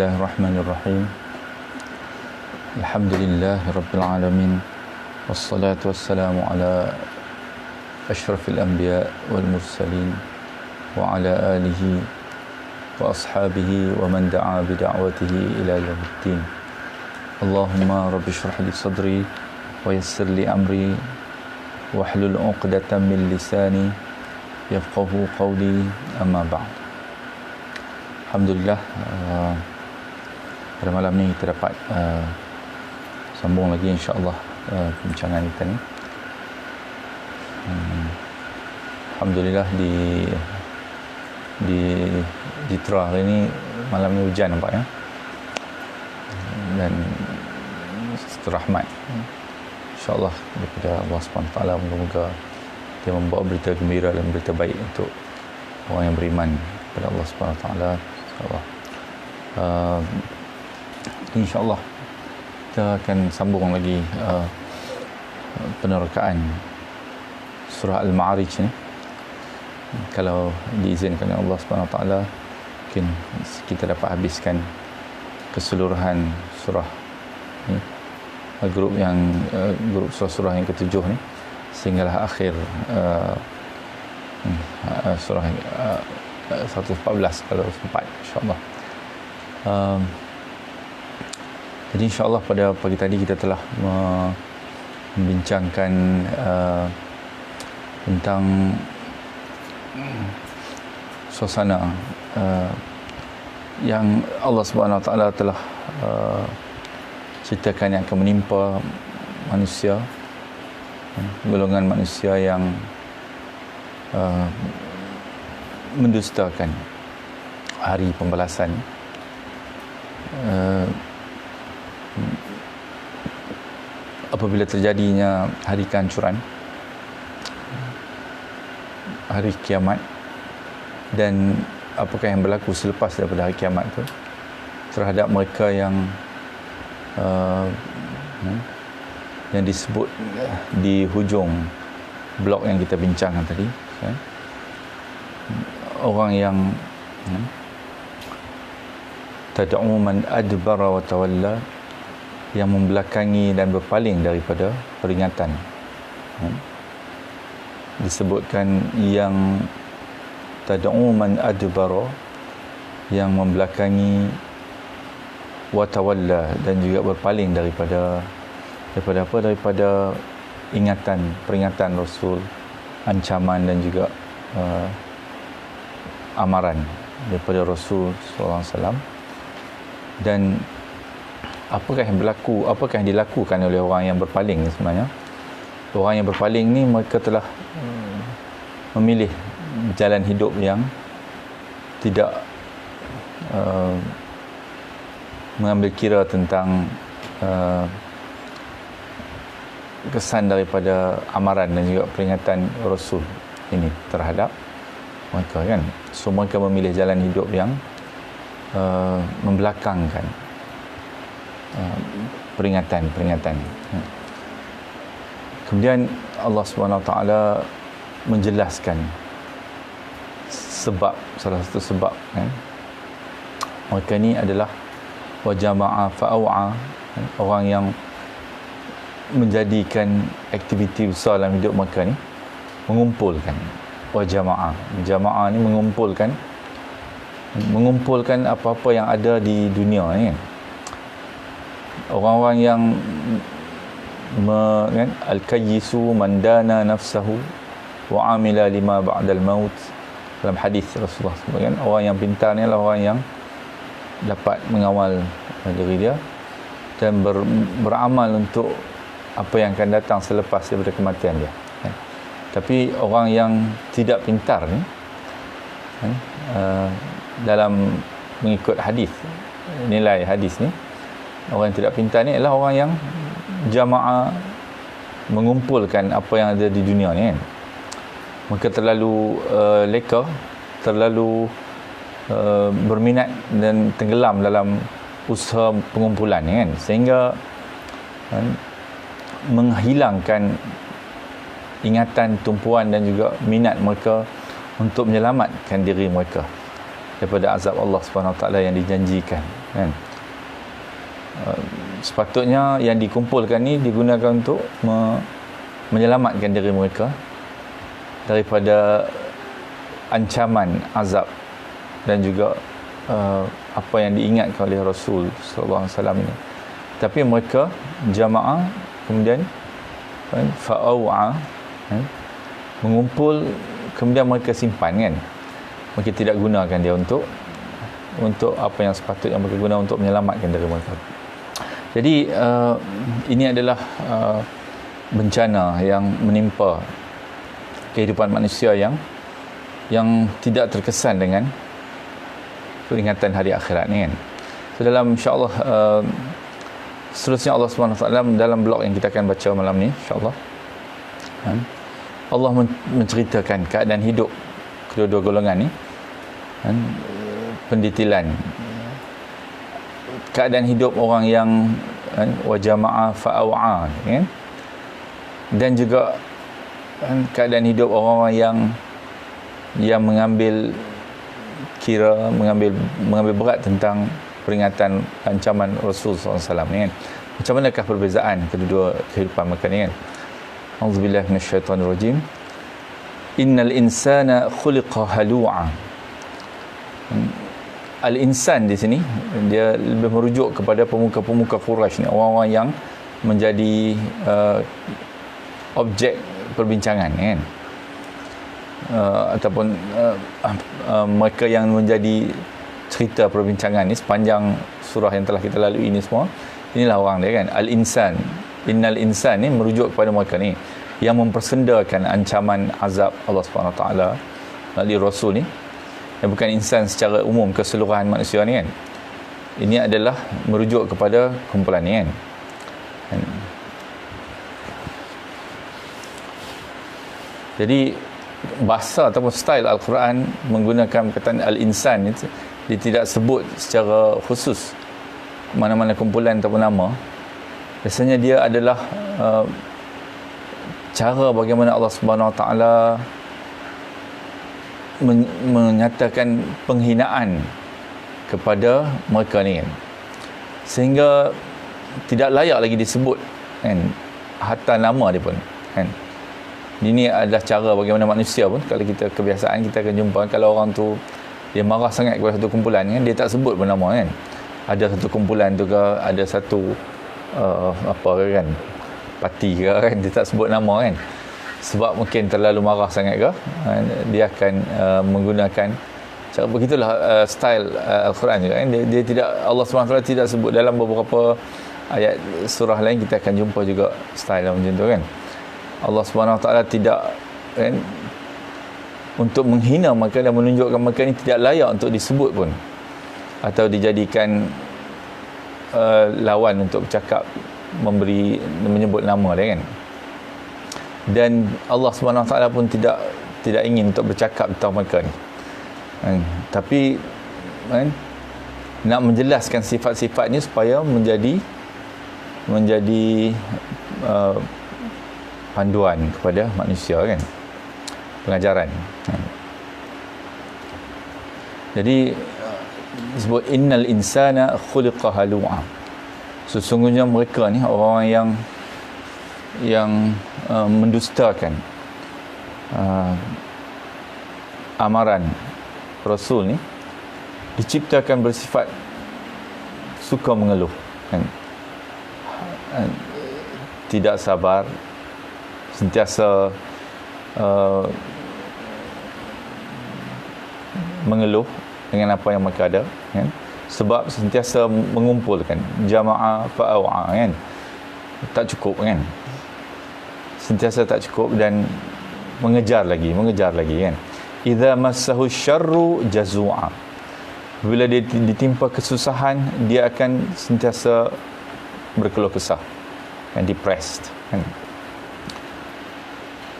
Bismillahirrahmanirrahim. Alhamdulillahirabbil alamin. Wassalatu wassalamu ala asyrafil anbiya wal mursalin wa ala alihi wa ashabihi wa man da'a bi da'watihi ila yaumiddin. Allahumma rabbi shrah li sadri wa yassir li amri wahlul 'uqdatam min lisani yafqahu qawli, amma ba'd. Alhamdulillah, pada malam ni kita dapat sambung lagi insya-Allah perbincangan kita ni. Alhamdulillah di Terah hari ni malam ni hujan nampak ya. Dan rahmat. Insya-Allah daripada Allah SWT, moga-moga dia membawa berita gembira dan berita baik untuk orang yang beriman kepada Allah SWT. InsyaAllah kita akan sambung lagi penerkaan surah Al-Ma'arij ni. Kalau diizinkan oleh Allah SWT, mungkin kita dapat habiskan keseluruhan surah ni, grup surah-surah yang ketujuh ni, sehinggalah akhir surah 114 kalau sempat, insyaAllah. Jadi insyaAllah pada pagi tadi kita telah membincangkan tentang suasana yang Allah SWT telah ceritakan yang akan menimpa manusia, golongan manusia yang mendustakan hari pembalasan, apabila terjadinya hari kehancuran, hari kiamat, dan apakah yang berlaku selepas daripada hari kiamat itu terhadap mereka yang disebut di hujung blok yang kita bincangkan tadi, orang yang tad'u man adbara wa tawalla, yang membelakangi dan berpaling daripada peringatan. Disebutkan yang tad'u man adbara, yang membelakangi, wa tawalla, dan juga berpaling daripada apa? Daripada peringatan Rasul, ancaman dan juga amaran daripada Rasul SAW. Dan apakah yang dilakukan oleh orang yang berpaling ni sebenarnya? Orang yang berpaling ni, mereka telah memilih jalan hidup yang tidak mengambil kira tentang kesan daripada amaran dan juga peringatan Rasul ini terhadap mereka, kan? So mereka memilih jalan hidup yang membelakangkan peringatan. Kemudian Allah SWT menjelaskan salah satu sebab, kan? Mereka ni adalah wa jama'a fa'au'a, orang yang menjadikan aktiviti besar dalam hidup mereka ni mengumpulkan. Wa jama'a ni mengumpulkan apa-apa yang ada di dunia ni, kan? Orang-orang yang kan, al-kayyisu man dana nafsahu wa amila lima ba'dal maut, dalam hadis Rasulullah SAW, kan? Orang yang pintar ni adalah orang yang dapat mengawal diri dia dan beramal untuk apa yang akan datang selepas daripada kematian dia, kan? Tapi orang yang tidak pintar ni, kan, dalam mengikut hadis, nilai hadis ni, orang yang tidak pintar ni adalah orang yang jamaah mengumpulkan apa yang ada di dunia ni, kan? Mereka terlalu leka, terlalu berminat dan tenggelam dalam usaha pengumpulan ni, kan? Sehingga, kan, menghilangkan ingatan, tumpuan dan juga minat mereka untuk menyelamatkan diri mereka daripada azab Allah Subhanahu Wa Taala yang dijanjikan, kan. Sepatutnya yang dikumpulkan ni digunakan untuk menyelamatkan diri mereka daripada ancaman azab dan juga apa yang diingatkan oleh Rasul sallallahu alaihi wasallam ini. Tapi mereka jamaah kemudian fa'awa, mengumpul, kemudian mereka simpan, kan. Mereka tidak gunakan dia untuk apa yang sepatutnya mereka guna untuk menyelamatkan diri mereka. Jadi ini adalah bencana yang menimpa kehidupan manusia yang tidak terkesan dengan peringatan hari akhirat ni, kan. So dalam insya-Allah seterusnya Allah Subhanahu Wa Taala dalam blok yang kita akan baca malam ni, insya-Allah, Allah menceritakan keadaan hidup kedua-dua golongan ni, pendetilan keadaan hidup orang yang wa jama'a fa'awa, kan, dan juga keadaan hidup orang-orang yang mengambil berat tentang peringatan ancaman Rasul SAW, kan. Macam manakah perbezaan kedua kehidupan mereka ni, kan. Auzubillahi minasyaitonirrajim. Innal insana khuliqa halu'a. Al-insan di sini dia lebih merujuk kepada pemuka-pemuka Quraisy ni, orang-orang yang menjadi objek perbincangan, kan. Ataupun mereka yang menjadi cerita perbincangan ni sepanjang surah yang telah kita lalui ini semua. Inilah orang dia, kan. Al-insan, innal insan ni merujuk kepada mereka ni yang mempersendakan ancaman azab Allah Subhanahu Taala melalui Rasul ni. Bukan insan secara umum, keseluruhan manusia ni, kan. Ini adalah merujuk kepada kumpulan ni, kan. Jadi bahasa ataupun style Al-Quran menggunakan perkataan al-insan itu, dia tidak sebut secara khusus mana-mana kumpulan ataupun nama. Biasanya dia adalah cara bagaimana Allah Subhanahu Wa Taala menyatakan penghinaan kepada mereka ni, kan. Sehingga tidak layak lagi disebut, kan, hatta nama dia pun, kan. Ini adalah cara bagaimana manusia pun, kalau kita kebiasaan kita akan jumpa kalau orang tu dia marah sangat kepada satu kumpulan, kan, dia tak sebut pun nama, kan. Ada satu kumpulan tu ke, ada satu apa ke, kan, parti ke, kan, dia tak sebut nama, kan. Sebab mungkin terlalu marah sangat ke, dia akan menggunakan cara begitulah. Style Al-Quran juga, kan. Dia tidak, Allah SWT tidak sebut. Dalam beberapa ayat surah lain kita akan jumpa juga style macam tu, kan. Allah SWT tidak, kan, untuk menghina mereka dan menunjukkan mereka ni tidak layak untuk disebut pun atau dijadikan lawan untuk bercakap, menyebut nama dia, kan. Dan Allah Subhanahu Taala pun tidak ingin untuk bercakap tentang mereka ni, kan. Tapi, kan, nak menjelaskan sifat-sifatnya supaya menjadi panduan kepada manusia, kan, pengajaran, kan. Jadi disebut innal insana khuliqa halu'a. Sesungguhnya mereka ni orang-orang yang mendustakan amaran Rasul ni, diciptakan bersifat suka mengeluh, kan. Tidak sabar, sentiasa mengeluh dengan apa yang mereka ada, kan. Sebab sentiasa mengumpulkan jamaah fa'awa, kan. Tak cukup, kan. Sentiasa tak cukup dan mengejar lagi, kan. Idza massahu syarru jazua. Bila dia ditimpa kesusahan, dia akan sentiasa berkeluh kesah, kan, depressed, kan.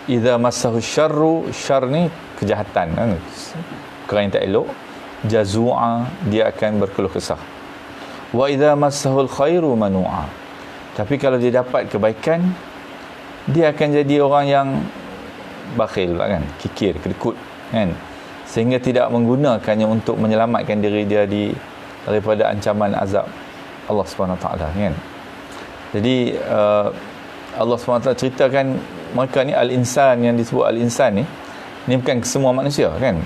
Idza massahu syarru, syar ni kejahatan, kan, perkara yang tak elok. Jazua, dia akan berkeluh kesah. Wa idza massahul khairu manu'a. Tapi kalau dia dapat kebaikan, dia akan jadi orang yang bakhil, kan, kikir, kedekut, kan. sehingga tidak menggunakannya untuk menyelamatkan diri dia daripada ancaman azab Allah Subhanahu Wa Taala, kan. Jadi Allah SWT ceritakan mereka ni al-insan, yang disebut al-insan ni bukan semua manusia, kan,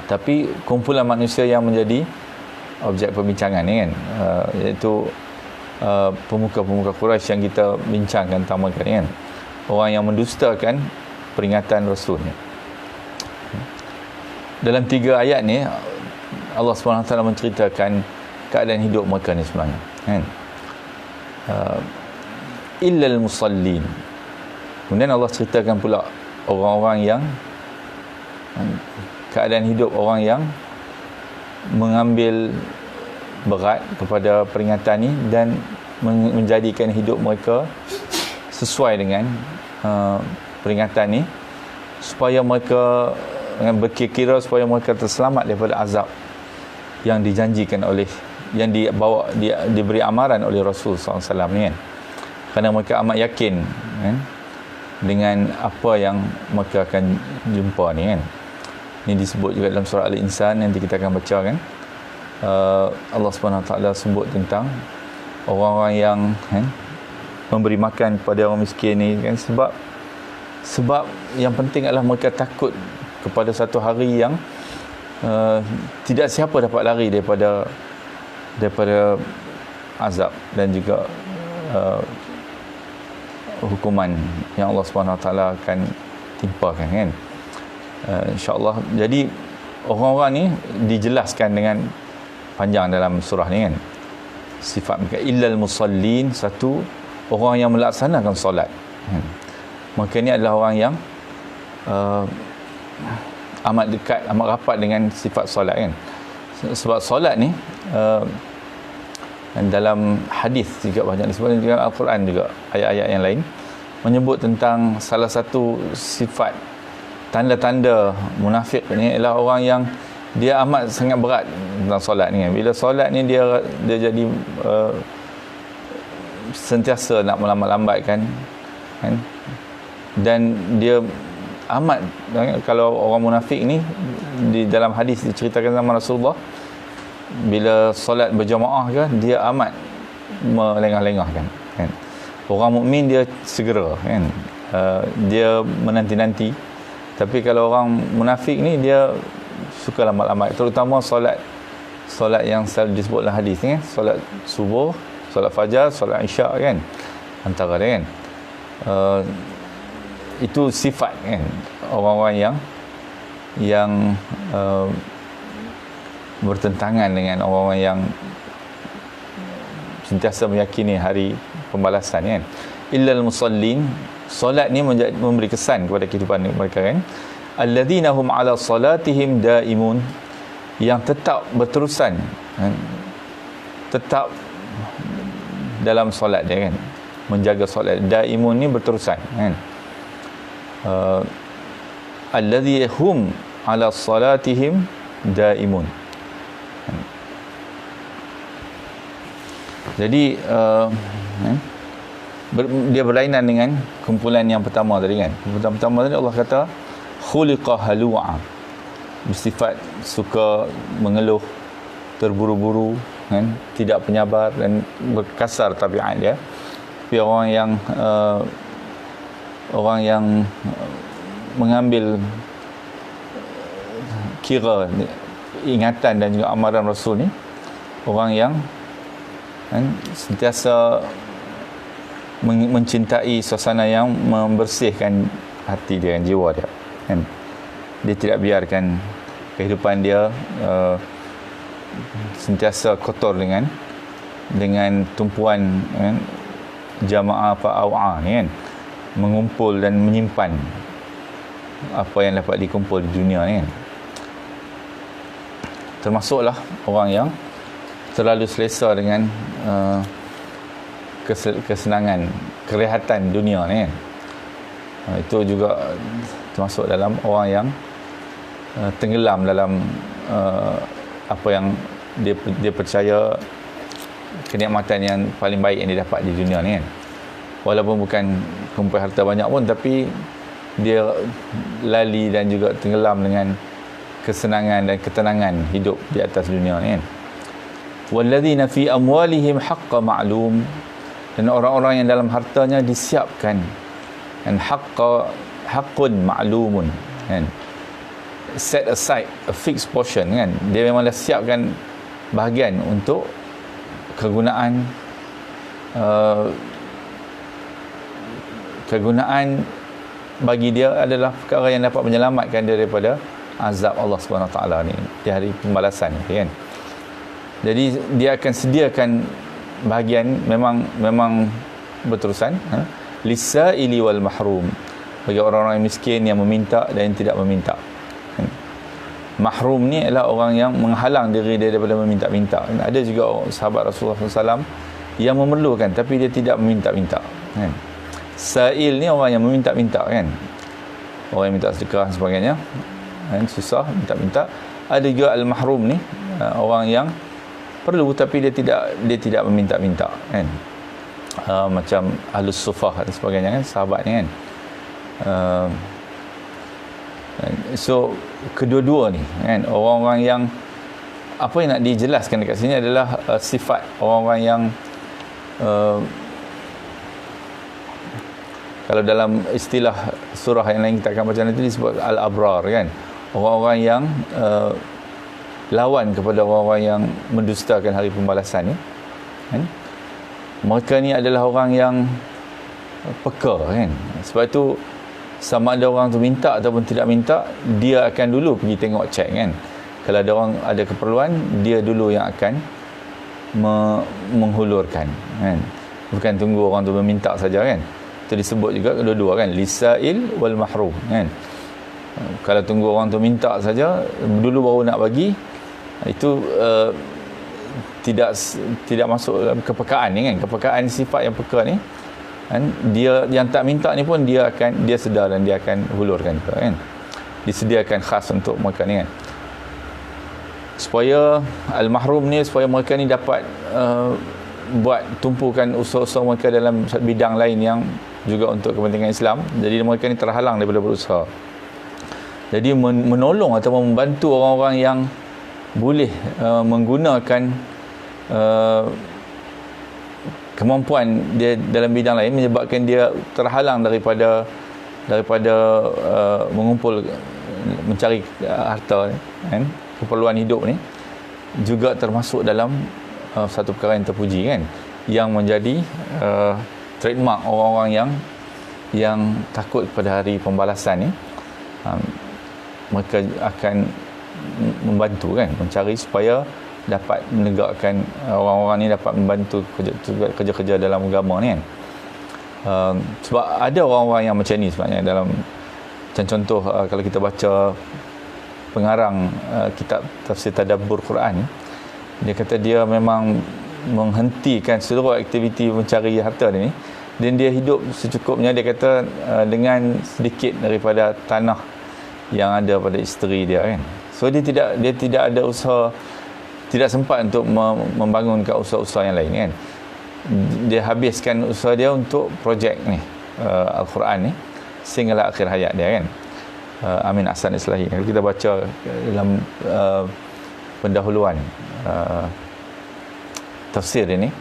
tapi kumpulan manusia yang menjadi objek perbincangan ni, kan, iaitu pemuka-pemuka Quraisy yang kita bincangkan tentang mereka ni, kan, orang yang mendustakan peringatan Rasul ni. Dalam 3 ayat ni Allah SWT menceritakan keadaan hidup mereka ni sebenarnya, kan. Illal musallin. Kemudian Allah ceritakan pula orang-orang yang keadaan hidup orang yang mengambil berat kepada peringatan ni dan menjadikan hidup mereka sesuai dengan peringatan ni, supaya mereka berkira supaya mereka terselamat daripada azab yang dijanjikan oleh, yang diberi amaran oleh Rasul SAW ni, kan. Kerana mereka amat yakin, kan, dengan apa yang mereka akan jumpa ni, kan. Ini disebut juga dalam surah Al-Insan, nanti kita akan baca, kan. Allah SWT sebut tentang orang-orang yang, kan, memberi makan kepada orang miskin ni, kan, sebab yang penting adalah mereka takut kepada satu hari yang tidak siapa dapat lari daripada azab dan juga hukuman yang Allah SWT akan timpakan, kan. InsyaAllah. Jadi orang-orang ni dijelaskan dengan panjang dalam surah ni, kan. Sifat mereka illal musallin, satu, orang yang melaksanakan solat, kan. Mereka ni adalah orang yang amat dekat, amat rapat dengan sifat solat, kan. Sebab solat ni dalam hadis juga banyak disebut, dalam Al-Quran juga ayat-ayat yang lain menyebut tentang salah satu sifat tanda-tanda munafik ni ialah orang yang dia amat sangat berat tentang solat ni, kan. Bila solat ni dia jadi sentiasa nak melambat-lambatkan, kan. Dan dia amat, kalau orang munafik ni di dalam hadis diceritakan zaman Rasulullah, bila solat berjamaah ke, dia amat melengah-lengahkan, kan. Orang mukmin dia segera, kan, dia menanti-nanti. Tapi kalau orang munafik ni dia suka lambat-lambat, terutama solat yang selalu disebut dalam hadis ni, kan, solat subuh, solat fajar, solat isyak, kan, antara dia, kan. Itu sifat, kan, orang-orang yang bertentangan dengan orang-orang yang sentiasa meyakini hari pembalasan, kan. Illal musallin, solat ni memberi kesan kepada kehidupan mereka, kan. Alladzina hum ala salatihim daimun, yang tetap berterusan, kan, tetap dalam solat dia, kan, menjaga solat. Daimun ni berterusan, kan. Alladzi hum ala salatihim daimun. Jadi dia berlainan dengan kumpulan yang pertama tadi, kan. Kumpulan pertama tadi Allah kata khuliqa halu'a, bersifat suka mengeluh, terburu-buru, kan, tidak penyabar dan berkasar tabiat dia. Tapi orang yang mengambil kira ingatan dan juga amaran Rasul ni, orang yang, kan, sentiasa mencintai suasana yang membersihkan hati dia, jiwa dia, kan. Dia tidak biarkan kehidupan dia sentiasa kotor dengan tumpuan, kan, jamaah fa'a'a ni, kan, mengumpul dan menyimpan apa yang dapat dikumpul di dunia ni, kan. Termasuklah orang yang terlalu selesa dengan kesenangan, kerehatan dunia ni, kan. Itu juga termasuk dalam orang yang tenggelam dalam apa yang dia percaya kenikmatan yang paling baik yang dia dapat di dunia ni, kan. Walaupun bukan kumpul harta banyak pun, tapi dia lali dan juga tenggelam dengan kesenangan dan ketenangan hidup di atas dunia ni kan. Walladzina fi amwalihim haqqan ma'lum, dan orang-orang yang dalam hartanya disiapkan dan haqqun ma'lumun kan, set aside a fixed portion kan, dia memang dah siapkan bahagian untuk kegunaan bagi dia adalah perkara yang dapat menyelamatkan dia daripada azab Allah SWT ni di hari pembalasan kan. Jadi dia akan sediakan bahagian memang berterusan lisaili wal mahrum, bagi orang-orang yang miskin yang meminta dan yang tidak meminta. Mahrum ni adalah orang yang menghalang diri dia daripada meminta-minta. Ada juga sahabat Rasulullah SAW yang memerlukan tapi dia tidak meminta-minta kan. Sa'il ni orang yang meminta-minta kan, orang yang minta sedekah dan sebagainya kan, susah minta-minta. Ada juga al-mahrum ni, orang yang perlu tapi dia tidak meminta-minta kan, macam ahlus sufah dan sebagainya kan, sahabat ni kan. So kedua-dua ni kan, orang-orang yang apa yang nak dijelaskan dekat sini adalah sifat orang-orang yang kalau dalam istilah surah yang lain kita akan baca nanti disebut al-abrar kan, orang-orang yang lawan kepada orang-orang yang mendustakan hari pembalasan ni kan. Mereka ni adalah orang yang peka kan. Sebab itu sama ada orang tu minta ataupun tidak minta, dia akan dulu pergi tengok cek kan. Kalau ada orang ada keperluan, dia dulu yang akan menghulurkan kan, bukan tunggu orang tu meminta saja kan. Itu disebut juga kedua-dua kan, lisail wal mahrum kan. Kalau tunggu orang tu minta saja dulu baru nak bagi, itu tidak masuk dalam kepekaan ni kan. Kepekaan sifat yang peka ni kan, dia yang tak minta ni pun dia sedar dan dia akan hulurkan kan. Disediakan khas untuk mereka ni kan, supaya al-mahrum ni, supaya mereka ni dapat buat tumpukan usaha-usaha mereka dalam bidang lain yang juga untuk kepentingan Islam. Jadi mereka ni terhalang daripada berusaha. Jadi menolong atau membantu orang-orang yang boleh menggunakan kemampuan dia dalam bidang lain, menyebabkan dia terhalang daripada mengumpul, mencari harta kan, keperluan hidup ni, juga termasuk dalam satu perkara yang terpuji kan, yang menjadi trademark orang-orang yang takut pada hari pembalasan ni. Mereka akan membantu kan, mencari supaya dapat menegakkan, orang-orang ni dapat membantu kerja-kerja dalam agama ni kan. Sebab ada orang-orang yang macam ni sebenarnya dalam, macam contoh kalau kita baca pengarang kitab tafsir tadabbur Quran, dia kata dia memang menghentikan seluruh aktiviti mencari harta dia ni, dan dia hidup secukupnya. Dia kata dengan sedikit daripada tanah yang ada pada isteri dia kan. So dia tidak ada usaha, tidak sempat untuk membangunkan usaha-usaha yang lain kan. Dia habiskan usaha dia untuk projek ni, Al-Quran ni, sehinggalah akhir hayat dia kan. Amin Ahsan Islahi, kalau kita baca dalam pendahuluan tafsir ini,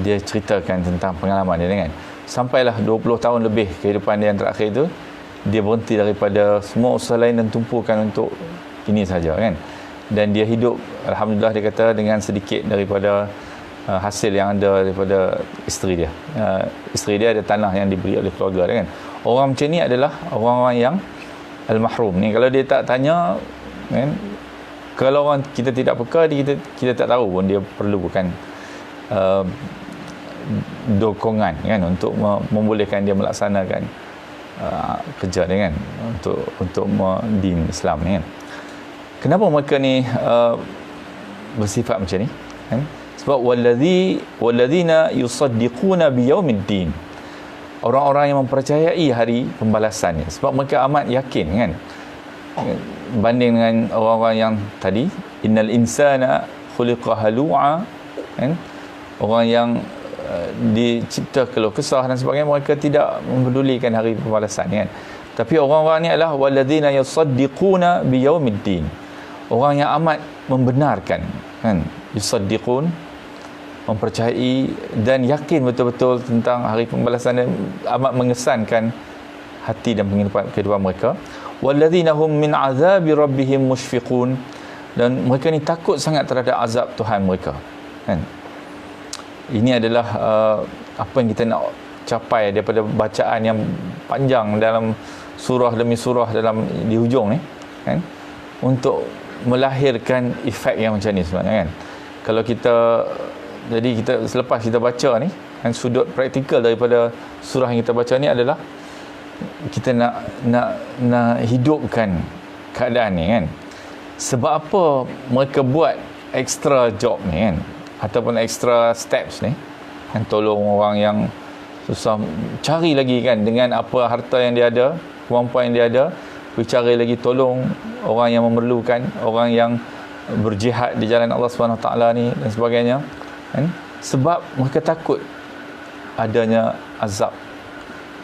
dia ceritakan tentang pengalaman dia kan. Sampailah 20 tahun lebih kehidupan dia yang terakhir itu, dia berhenti daripada semua usaha lain dan tumpukan untuk ini saja kan. Dan dia hidup, alhamdulillah, dia kata dengan sedikit daripada hasil yang ada daripada isteri dia. Isteri dia ada tanah yang diberi oleh keluarga dia kan. Orang macam ni adalah orang-orang yang al-mahrum ni. Kalau dia tak tanya kan, kalau orang kita tidak peka, kita tak tahu pun dia perlukan dokongan kan, untuk membolehkan dia melaksanakan kerja dia kan, untuk din Islam ni kan. Kenapa mereka ni bersifat macam ni kan? Sebab walladzina yusaddiquna biyaumiddin, orang-orang yang mempercayai hari pembalasan ni. Sebab mereka amat yakin kan, banding dengan orang-orang yang tadi, innal insana khuliqa halu'a kan, orang yang dicipta keluh kesah dan sebagainya, mereka tidak mempedulikan hari pembalasan kan. Tapi orang-orang ni adalah walladzina yusaddiquna biyaumiddin, orang yang amat membenarkan, kan, yusaddiqun, mempercayai dan yakin betul-betul tentang hari pembalasan, dan amat mengesankan hati dan kehidupan mereka. Walladzina hum min azabi rabbihim mushfiqun, dan mereka ni takut sangat terhadap azab Tuhan mereka, kan. Ini adalah apa yang kita nak capai daripada bacaan yang panjang dalam surah demi surah dalam di hujung ni, kan, untuk melahirkan efek yang macam ni sebenarnya, kan. Kalau jadi kita selepas kita baca ni, kan, sudut praktikal daripada surah yang kita baca ni adalah kita nak hidupkan keadaan ni, kan. Sebab apa mereka buat extra job ni, kan, ataupun extra steps ni, kan, tolong orang yang susah, cari lagi, kan, dengan apa harta yang dia ada, kemampuan yang dia ada, cari lagi tolong orang yang memerlukan, orang yang berjihad di jalan Allah Subhanahu Wa Taala ni dan sebagainya, kan. Sebab mereka takut adanya azab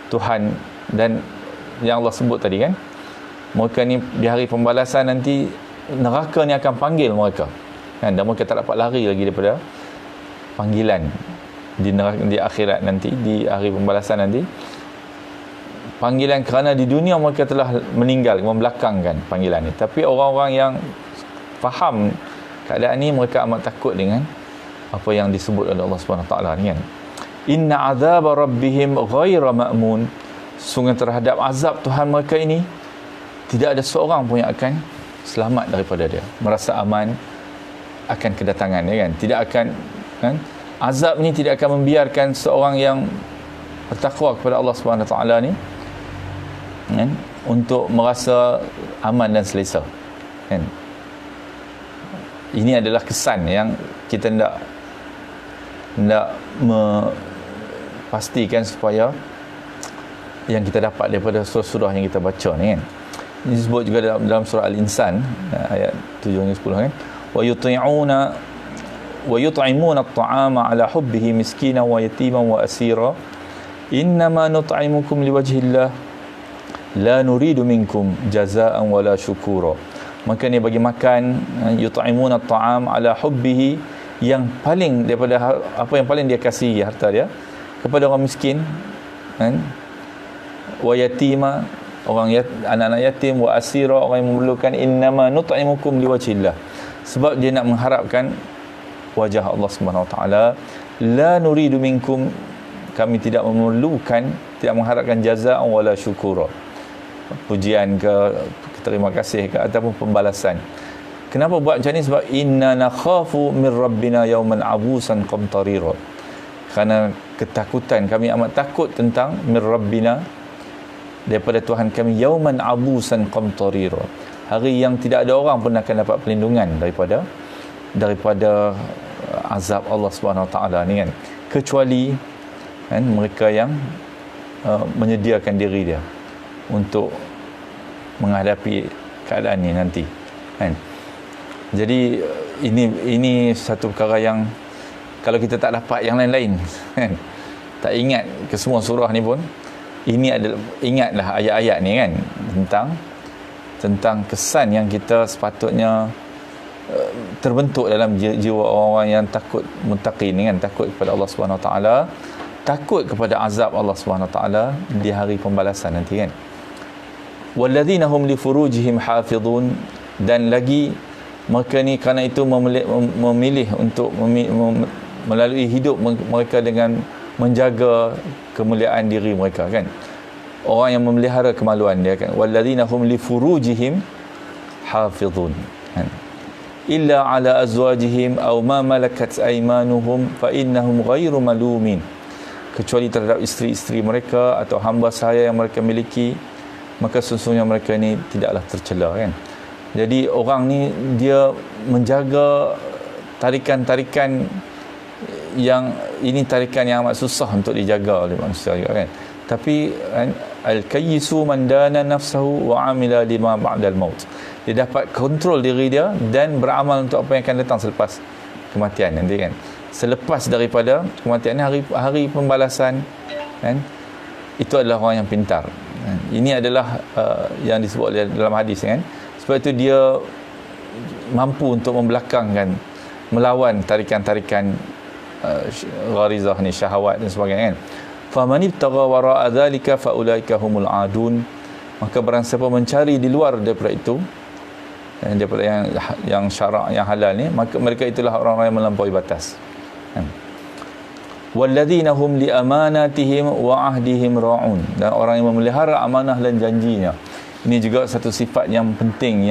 Tuhan, dan yang Allah sebut tadi, kan, mereka ni di hari pembalasan nanti neraka ni akan panggil mereka, kan, dan mereka tak dapat lari lagi daripada panggilan di neraka, di akhirat nanti, di hari pembalasan nanti. Panggilan kerana di dunia mereka telah meninggal, membelakangkan panggilan ni. Tapi orang-orang yang faham keadaan ni, mereka amat takut dengan apa yang disebut oleh Allah Subhanahu Wa Taala ni, kan. Inna azab rabbihim ghaira ma'mun, sungguh terhadap azab Tuhan mereka ini tidak ada seorang pun yang akan selamat daripada dia, merasa aman akan kedatangan dia, kan. Tidak akan, kan, azab ni tidak akan membiarkan seorang yang bertakwa kepada Allah Subhanahu Wa Taala ni, kan, untuk merasa aman dan selesa, kan. Ini adalah kesan yang kita nak pastikan supaya yang kita dapat daripada surah-surah yang kita baca ni, kan. Ini disebut juga dalam surah Al-Insan ayat 7 hingga 10, kan. Wa yut'imuna at-ta'ama ala hubbihi miskinan wa yatiman wa asira innama nut'imukum liwajhillah la nuridu minkum jazaa'an wala syukura. Maka ni bagi makan, yut'imuna at-ta'am ala hubbihi, yang paling daripada apa yang paling dia kasihi harta dia, kepada orang miskin, kan, wa yatima, anak-anak yatim, wa asira, orang yang memerlukan. Innama nut'imukum liwajhillah, sebab dia nak mengharapkan wajah Allah Subhanahu Wa Taala. La nuridu minkum, kami tidak memerlukan, tidak mengharapkan jazaa wala syukura, pujian ke terima kasih ke ataupun pembalasan. Kenapa buat macam ni? Sebab inna nakhafu min rabbina yawman abusan qamtarira, kerana ketakutan, kami amat takut tentang min rabbina, daripada Tuhan kami, yauman abusan qamtarira, hari yang tidak ada orang pun akan dapat perlindungan daripada azab Allah Subhanahu Wa Taala ni, kan, kecuali, kan, mereka yang menyediakan diri dia untuk menghadapi keadaan ni nanti, kan. Jadi ini satu perkara yang kalau kita tak dapat yang lain-lain, kan, tak ingat ke semua surah ni pun, ini adalah, ingatlah ayat-ayat ni, kan, tentang kesan yang kita sepatutnya terbentuk dalam jiwa orang-orang yang takut, muttaqin ni, kan, takut kepada Allah Subhanahu Wa Taala, takut kepada azab Allah Subhanahu Wa Taala di hari pembalasan nanti, kan. Walladzina hum li furujihim hafizun, dan lagi mereka ni kerana itu memilih untuk melalui hidup mereka dengan menjaga kemuliaan diri mereka, kan. Orang yang memelihara kemaluan dia, kan. Walladzina hum li furujihim hafizun, kan. Illa ala azwajihim aw ma malakat aymanuhum fa innahum ghairu malumin, kecuali terhadap isteri-isteri mereka atau hamba sahaya yang mereka miliki, maka sesungguhnya mereka ni tidaklah tercela, kan. Jadi orang ni dia menjaga tarikan-tarikan yang ini, tarikan yang amat susah untuk dijaga oleh manusia juga, kan. Tapi al-kayyisu man dana nafsahu wa amila lima ba'dal maut, dia dapat kontrol diri dia dan beramal untuk apa yang akan datang selepas kematian nanti, kan. Selepas daripada kematian ni, hari pembalasan, kan, itu adalah orang yang pintar, Ini adalah yang disebut dalam hadis kan. Sebab itu dia mampu untuk membelakangkan, melawan tarikan-tarikan gharizah ni, syahwat dan sebagainya kan. Faman ibtagha wara'a dzalika faulaika humul adun. Maka barang siapa mencari di luar daripada itu, daripada yang syarak, yang halal ni, maka mereka itulah orang-orang yang melampaui batas. Walladzina hum li amanatihim wa ahdihim ra'un. Dan orang yang memelihara amanah dan janjinya. Ini juga satu sifat yang penting,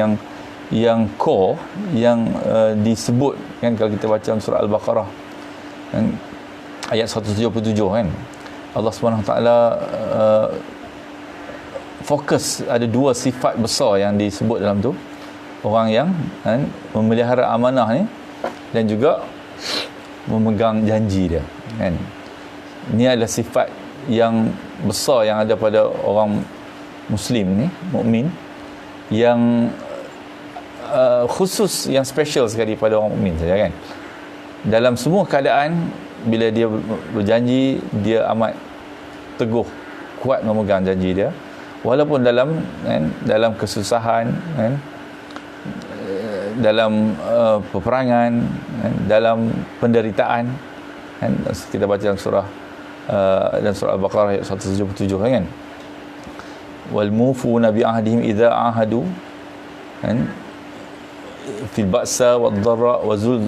yang core, yang disebut kan kalau kita baca dalam surah Al-Baqarah kan, ayat 177 kan. Allah Subhanahu Wa Taala fokus ada dua sifat besar yang disebut dalam tu. Orang yang kan, memelihara amanah ni dan juga memegang janji dia kan. Ini adalah sifat yang besar yang ada pada orang Muslim ni, mukmin, yang khusus, yang special sekali pada orang mukmin saja kan. Dalam semua keadaan bila dia berjanji, dia amat teguh, kuat memegang janji dia, walaupun dalam kesusahan kan, dalam peperangan kan, dalam penderitaan kan. Kita baca dalam surah Al-Baqarah ayat 177 kan. Wal mufuna bi ahdihim idza ahadu kan, fil ba'sa wad dharra wa zul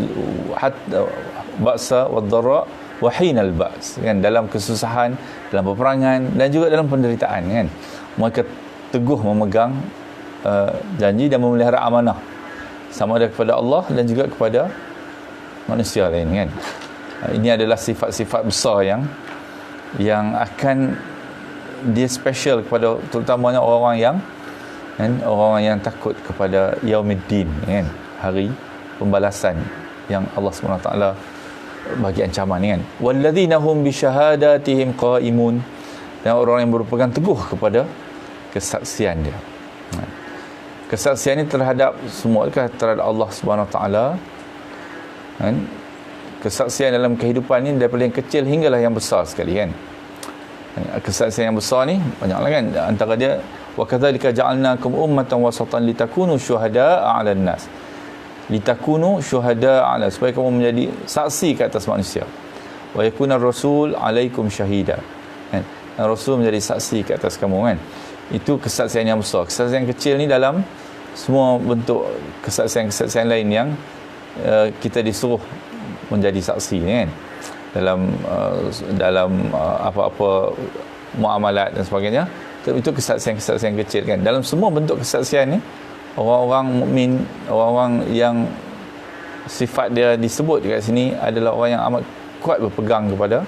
hatta ba'sa wad dharra wa hinal ba's kan, dalam kesusahan, dalam peperangan dan juga dalam penderitaan kan. Mereka teguh memegang janji dan memelihara amanah, sama ada kepada Allah dan juga kepada manusia lain kan. Ini adalah sifat-sifat besar yang akan dia special kepada terutamanya orang-orang yang kan, orang yang takut kepada Yaumiddin kan, hari pembalasan yang Allah SWT bagi ancaman kan. Walladzina hum bi syahadatihim qaimun. Dan orang yang berpegang teguh kepada kesaksian dia. Kesaksian ini terhadap semua, terhadap Allah SWT kan. Kesaksian dalam kehidupan ni daripada yang kecil hinggalah yang besar sekali kan. Kesaksian yang besar ni banyaklah kan. Antara dia wa kadzalika ja'alnakum ummatan wasatan litakunu syuhada'a 'alan nas. Litakunu syuhada'a 'ala, supaya kamu menjadi saksi ke atas manusia. Wa yakuna rasul 'alaikum syahida. Kan? Dan Rasul menjadi saksi ke atas kamu kan. Itu kesaksian yang besar. Kesaksian kecil ni dalam semua bentuk kesaksian-kesaksian lain yang kita disuruh menjadi saksi kan. Dalam apa-apa muamalat dan sebagainya, itu kesaksian-kesaksian kecil kan. Dalam semua bentuk kesaksian ni, orang-orang mukmin, orang-orang yang sifat dia disebut dekat sini adalah orang yang amat kuat berpegang kepada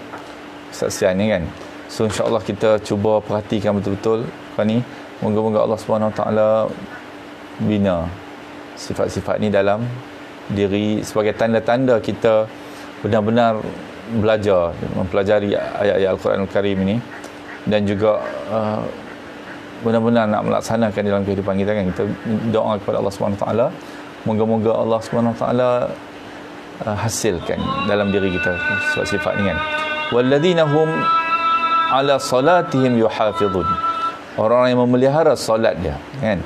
kesaksian ni kan. So insya-Allah kita cuba perhatikan betul-betul apa ni. Moga-moga Allah Subhanahu Wa Taala bina sifat-sifat ni dalam diri sebagai tanda-tanda kita benar-benar belajar, mempelajari ayat-ayat Al-Quran Al-Karim ini, dan juga benar-benar nak melaksanakan dalam kehidupan kita kan. Kita doa kepada Allah Subhanahu Wa Taala, moga-moga Allah Subhanahu Wa Taala hasilkan dalam diri kita sifat ni kan. Walladzina hum ala salatihim yuhafizun. Orang yang memelihara solat dia kan.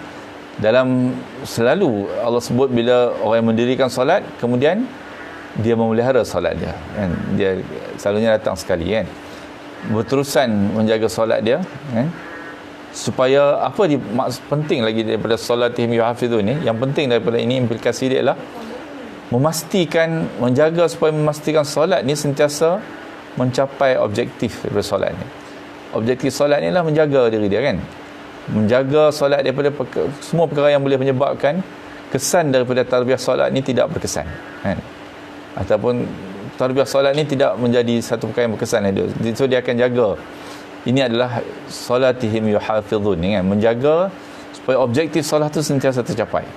Dalam selalu Allah sebut bila orang yang mendirikan solat, kemudian dia memelihara solat dia kan. Dia selalunya datang sekali kan, berterusan menjaga solat dia kan. Supaya apa penting lagi daripada solatihim yuhafizun ni, yang penting daripada ini, implikasi dia adalah menjaga supaya memastikan solat ni sentiasa mencapai objektif daripada solat ni. Objektif solat ni adalah menjaga diri dia kan, menjaga solat daripada semua perkara yang boleh menyebabkan kesan daripada tarbiyah solat ni tidak berkesan kan, ataupun tarbiyah solat ni tidak menjadi satu perkara yang berkesan. So dia akan jaga. Ini adalah salatihim yuhafizun kan, menjaga supaya objektif solat tu sentiasa tercapai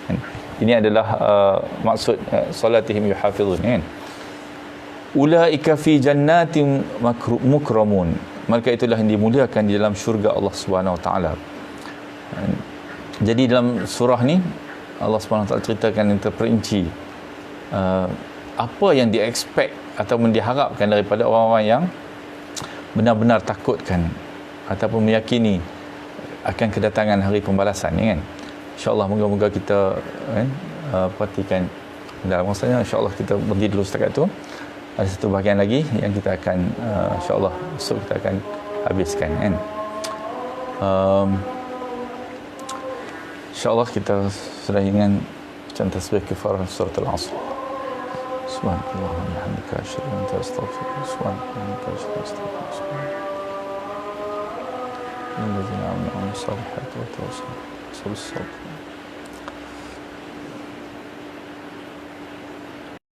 kan. Ini adalah maksud salatihim yuhafizun kan. Ulaika fi jannatin mukramun. Mereka itulah yang dimuliakan di dalam syurga Allah Subhanahu Wa Taala. Jadi dalam surah ni Allah Subhanahu Wa Taala ceritakan yang terperinci apa yang dia expect ataupun diharapkan daripada orang-orang yang benar-benar takutkan ataupun meyakini akan kedatangan hari pembalasan ni kan. InsyaAllah moga-moga kita kan, perhatikan dalam masanya. InsyaAllah kita berhenti dulu setakat tu. Ada satu bahagian lagi yang kita akan InsyaAllah besok kita akan habiskan kan. InsyaAllah kita sudah dengan bacaan tasbih kifarah surat Al-Asr. Subhanallah wa bihamdika asyhadu an la ilaha illa anta astaghfiruka wa atubu ilaik. الذين آمنوا وعملوا الصالحات وتواصوا بالصبر